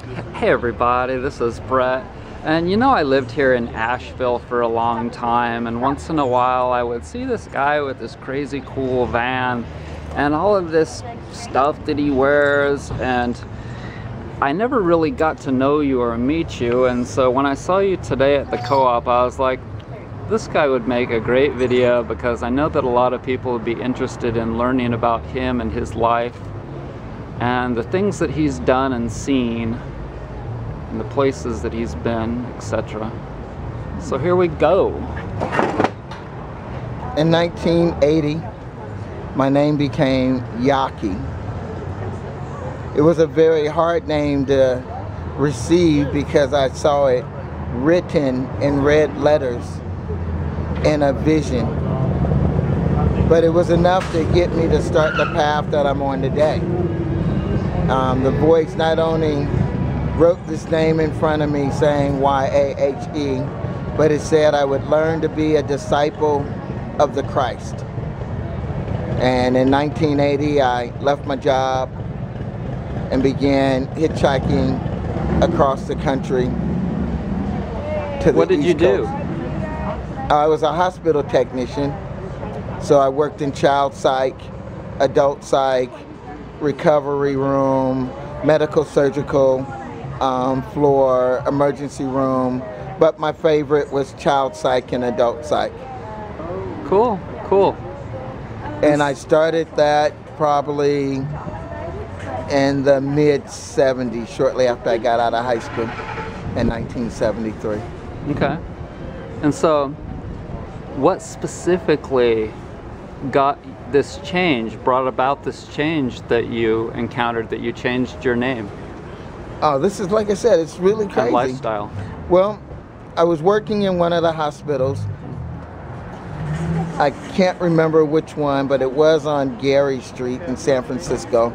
Hey everybody, this is Brett. And you know, I lived here in Asheville for a long time, and once in a while I would see this guy with this crazy cool van and all of this stuff that he wears, and I never really got to know you or meet you. And so when I saw you today at the co-op, I was like, this guy would make a great video, because I know that a lot of people would be interested in learning about him and his life and the things that he's done and seen and the places that he's been, etc. So here we go. In 1980, my name became Yaki. It was a very hard name to receive because I saw it written in red letters in a vision. But it was enough to get me to start the path that I'm on today. The voice not only wrote this name in front of me saying Y-A-H-E, but it said I would learn to be a disciple of the Christ. And in 1980, I left my job and began hitchhiking across the country to the What did you do? I was a hospital technician, so I worked in child psych, adult psych, recovery room, medical surgical floor, emergency room, but my favorite was child psych and adult psych. Cool, cool. And I started that probably in the mid-70s, shortly after I got out of high school in 1973. Okay. And so, what specifically got this change, brought about this change that you encountered, that you changed your name? Oh, this is, like I said, it's really crazy. And lifestyle. Well, I was working in one of the hospitals. I can't remember which one, but it was on Gary Street in San Francisco.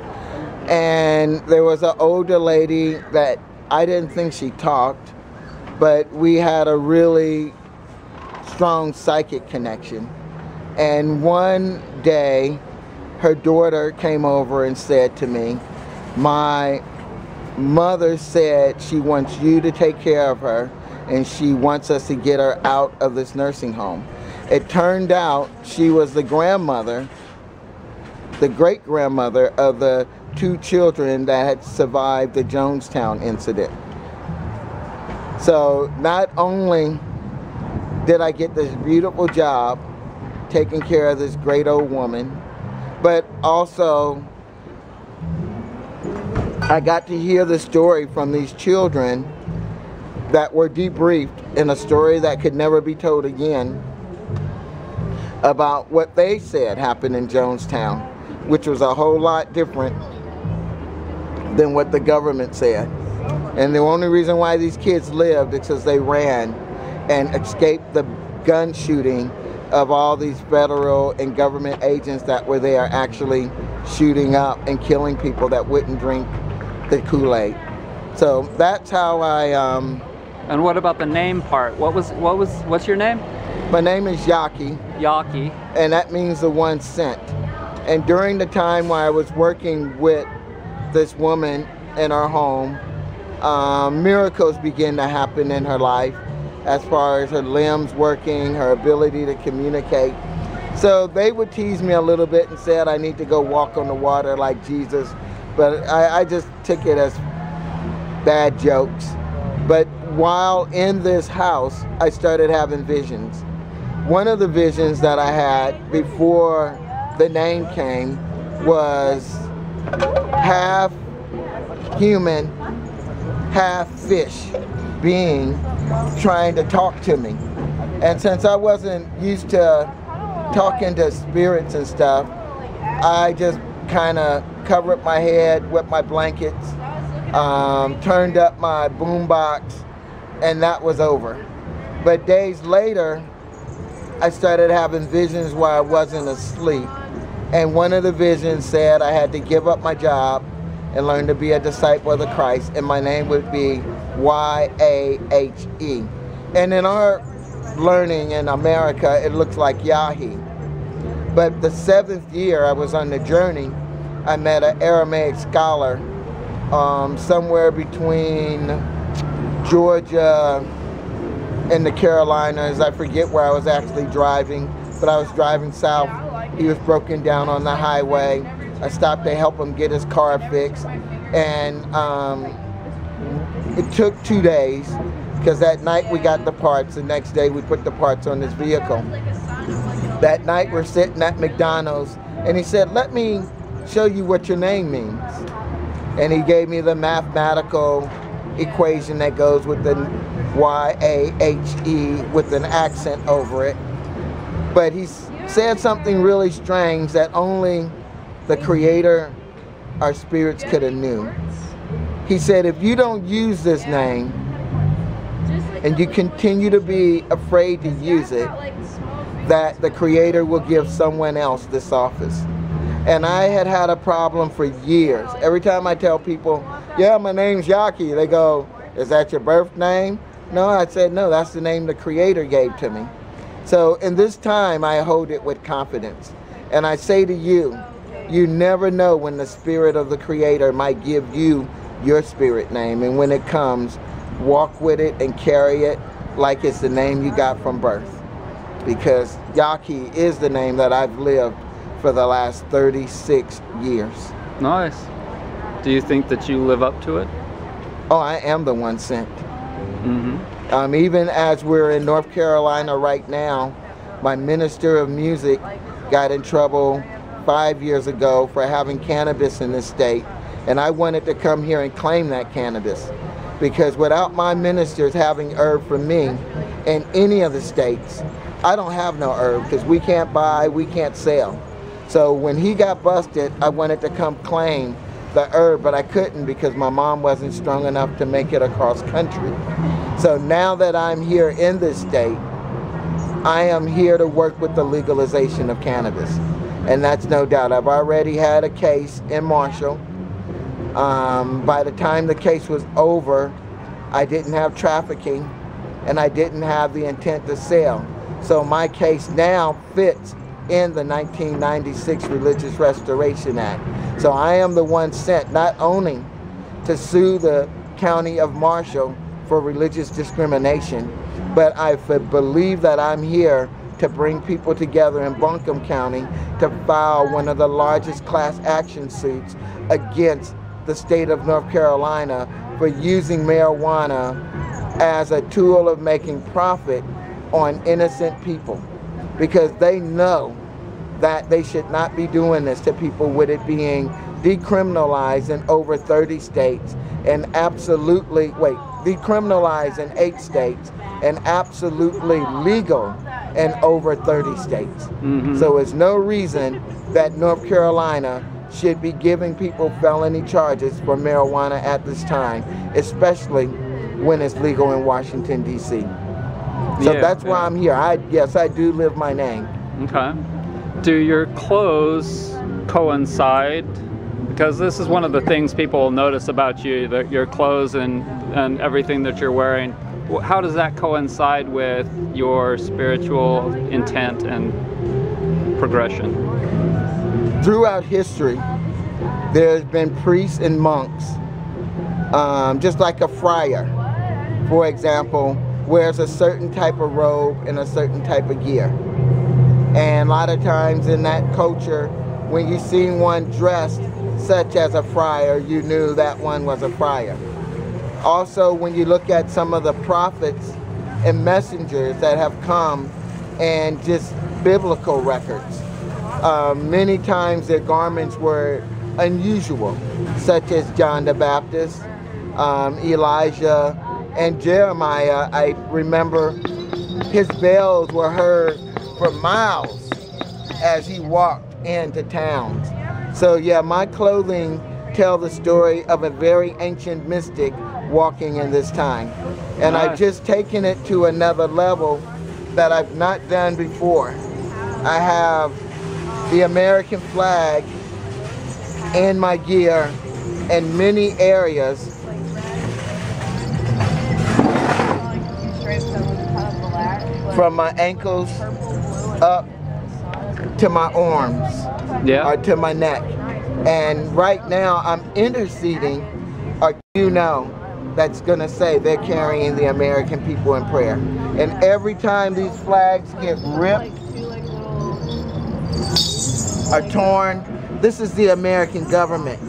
And there was an older lady that I didn't think she talked, but we had a really strong psychic connection. And one day, her daughter came over and said to me, my mother said she wants you to take care of her, and she wants us to get her out of this nursing home. It turned out she was the grandmother, the great-grandmother of the 2 children that had survived the Jonestown incident. So not only did I get this beautiful job taking care of this great old woman, but also I got to hear the story from these children that were debriefed in a story that could never be told again about what they said happened in Jonestown, which was a whole lot different than what the government said. And the only reason why these kids lived is because they ran and escaped the gun shooting of all these federal and government agents that were there actually shooting up and killing people that wouldn't drink the Kool-Aid. So that's how I And what about the name part? What's your name? my name is Yaki, Yaki. and that means the one sent. And during the time while I was working with this woman in her home, miracles began to happen in her life, as far as her limbs working, her ability to communicate. So they would tease me a little bit and said I need to go walk on the water like Jesus, but I just took it as bad jokes. But while in this house, I started having visions. One of the visions that I had before the name came was half human, half fish being trying to talk to me. And since I wasn't used to talking to spirits and stuff, I just kind of covered my head with my blankets, turned up my boombox, and that was over. But days later, I started having visions while I wasn't asleep. And one of the visions said I had to give up my job and learn to be a disciple of the Christ, and my name would be Y-A-H-E. And in our learning in America, it looks like Yahe. But the 7th year I was on the journey, I met an Aramaic scholar somewhere between Georgia and the Carolinas. I forget where I was actually driving, but I was driving south. He was broken down on the highway. I stopped to help him get his car fixed, and it took 2 days, because that night we got the parts. The next day we put the parts on his vehicle. That night we're sitting at McDonald's, and he said, "Let me show you what your name means." And he gave me the mathematical equation that goes with the Y-A-H-E with an accent over it. But he said something really strange that only the Creator, our spirits, could have knew. He said, if you don't use this name and you continue to be afraid to use it, that the Creator will give someone else this office. And I had a problem for years. Every time I tell people, yeah, my name's Yaki, they go, is that your birth name? No, I said, no, that's the name the Creator gave to me. So in this time, I hold it with confidence. And I say to you, you never know when the Spirit of the Creator might give you your spirit name. And when it comes, walk with it and carry it like it's the name you got from birth. Because Yaki is the name that I've lived for the last 36 years. Nice. Do you think that you live up to it? Oh, I am the one sent. Mm-hmm. Even as we're in North Carolina right now, my minister of music got in trouble 5 years ago for having cannabis in this state. And I wanted to come here and claim that cannabis. Because without my ministers having herb for me in any of the states, I don't have no herb, because we can't buy, we can't sell. So when he got busted, I wanted to come claim the herb, but I couldn't because my mom wasn't strong enough to make it across country. So now that I'm here in this state, I am here to work with the legalization of cannabis. And that's no doubt. I've already had a case in Marshall. By the time the case was over, I didn't have trafficking and I didn't have the intent to sell. So my case now fits in the 1996 Religious Restoration Act. So I am the one sent not only to sue the county of Marshall for religious discrimination, but I believe that I'm here to bring people together in Buncombe County to file one of the largest class action suits against the state of North Carolina for using marijuana as a tool of making profit on innocent people, because they know that they should not be doing this to people, with it being decriminalized in over 30 states and decriminalized in 8 states and absolutely legal in over 30 states. Mm-hmm. So there's no reason that North Carolina should be giving people felony charges for marijuana at this time, especially when it's legal in Washington, D.C. So yeah, that's why I'm here. Yes, I do live my name. Okay. Do your clothes coincide? Because this is one of the things people will notice about you, that your clothes and everything that you're wearing. How does that coincide with your spiritual intent and progression? Throughout history, there's been priests and monks, just like a friar, for example, wears a certain type of robe and a certain type of gear. And a lot of times in that culture, when you see one dressed such as a friar, you knew that one was a friar. Also, when you look at some of the prophets and messengers that have come and just biblical records, many times their garments were unusual, such as John the Baptist, Elijah, and Jeremiah. I remember his bells were heard for miles as he walked into towns. So yeah, my clothing tell the story of a very ancient mystic walking in this time. And Nice. I've just taken it to another level that I've not done before. I have the American flag in my gear in many areas. From my ankles up to my arms, Yeah. or to my neck. And right now I'm interceding or you know that's going to say they're carrying the American people in prayer. And every time these flags get ripped or torn, this is the American government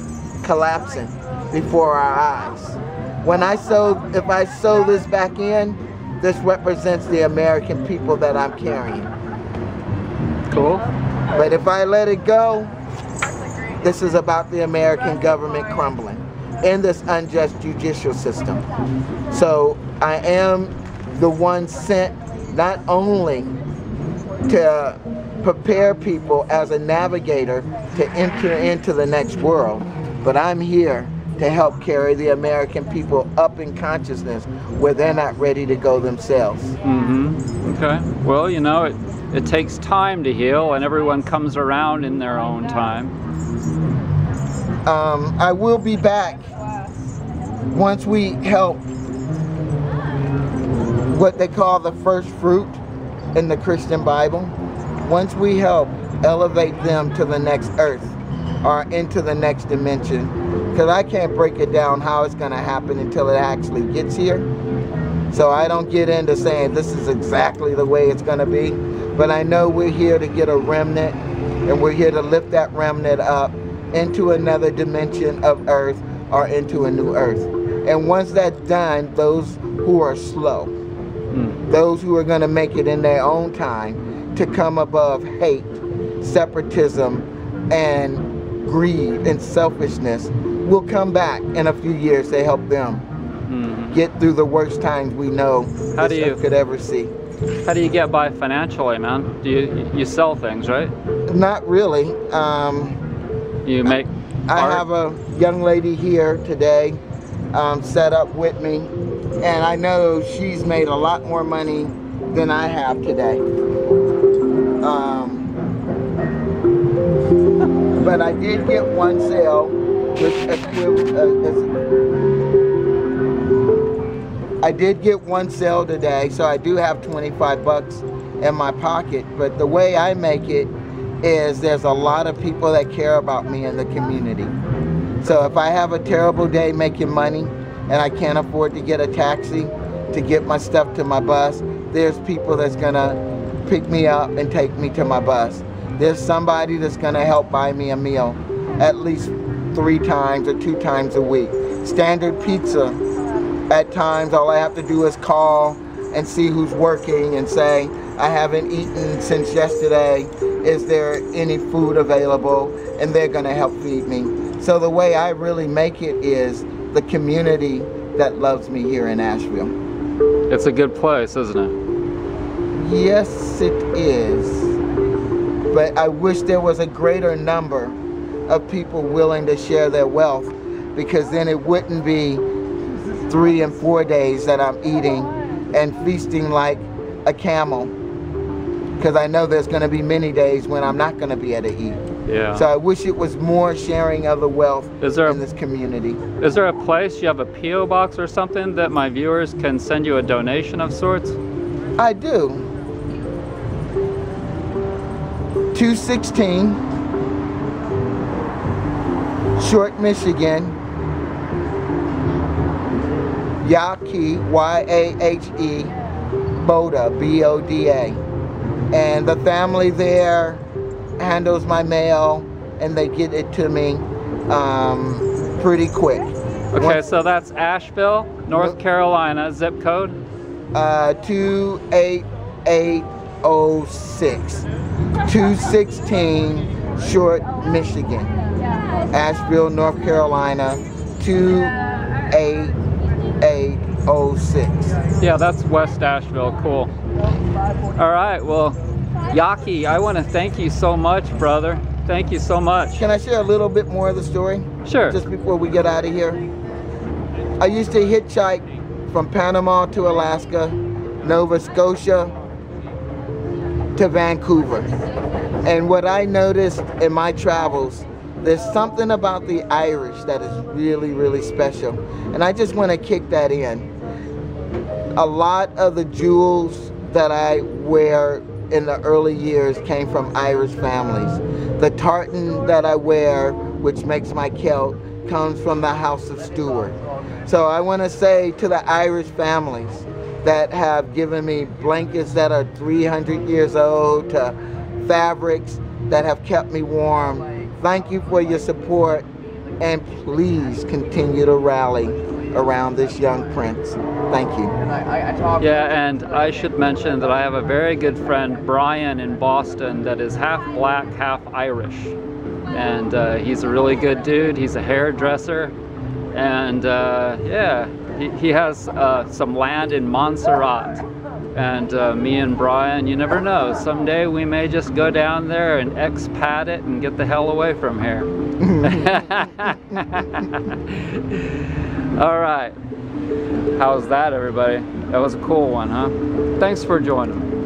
collapsing before our eyes. If I sew this back in, this represents the American people that I'm carrying. Cool. But if I let it go, this is about the American government crumbling in this unjust judicial system. So I am the one sent not only to prepare people as a navigator to enter into the next world, but I'm here to help carry the American people up in consciousness where they're not ready to go themselves. Okay. Well, you know, it takes time to heal, and everyone comes around in their own time. I will be back once we help what they call the first fruit in the Christian Bible. Once we help elevate them to the next earth or into the next dimension, because I can't break it down how it's going to happen until it actually gets here. So I don't get into saying this is exactly the way it's going to be, but I know we're here to get a remnant, and we're here to lift that remnant up into another dimension of earth or into a new earth. And once that's done, those who are slow, those who are going to make it in their own time to come above hate, separatism, and greed and selfishness will come back in a few years to help them get through the worst times we know this earth could ever see. How do you get by financially, man? Do you sell things, right? Not really. You make I art? have a young lady here today set up with me, and I know she's made a lot more money than I have today. But I did get one sale, I did get one sale today, so I do have 25 bucks in my pocket. But the way I make it is there's a lot of people that care about me in the community. So if I have a terrible day making money and I can't afford to get a taxi to get my stuff to my bus, there's people that's gonna pick me up and take me to my bus. There's somebody that's gonna help buy me a meal at least 3 times or 2 times a week. Standard pizza, at times all I have to do is call and see who's working and say, I haven't eaten since yesterday, is there any food available? And they're gonna help feed me. So the way I really make it is the community that loves me here in Asheville. It's a good place, isn't it? Yes, it is. But I wish there was a greater number of people willing to share their wealth, because then it wouldn't be 3 and 4 days that I'm eating and feasting like a camel, because I know there's going to be many days when I'm not going to be able to eat. Yeah. So I wish it was more sharing of the wealth in this community. Is there a place, you have a P.O. box or something that my viewers can send you a donation of sorts? I do. 216 Short, Michigan. Yaki, Y-A-H-E, Boda, B-O-D-A. And the family there handles my mail, and they get it to me pretty quick. Okay, so that's Asheville, North Carolina, zip code? 28806. 216 Short, Michigan. Asheville, North Carolina, 28806. Yeah, that's West Asheville. Cool. All right, well, Yaki, I want to thank you so much, brother. Thank you so much. Can I share a little bit more of the story? Sure. Just before we get out of here. I used to hitchhike from Panama to Alaska, Nova Scotia to Vancouver. And what I noticed in my travels, there's something about the Irish that is really, really special. And I just want to kick that in. A lot of the jewels that I wear in the early years came from Irish families. The tartan that I wear, which makes my kilt, comes from the House of Stewart. So I want to say to the Irish families that have given me blankets that are 300 years old, to fabrics that have kept me warm, thank you for your support, and please continue to rally around this young prince. Thank you. Yeah, and I should mention that I have a very good friend, Brian, in Boston, that is half black, half Irish. And he's a really good dude. He's a hairdresser. And yeah, he has some land in Montserrat. And me and Brian, you never know, someday we may just go down there and expat it and get the hell away from here. All right. How's that, everybody? That was a cool one, huh? Thanks for joining me.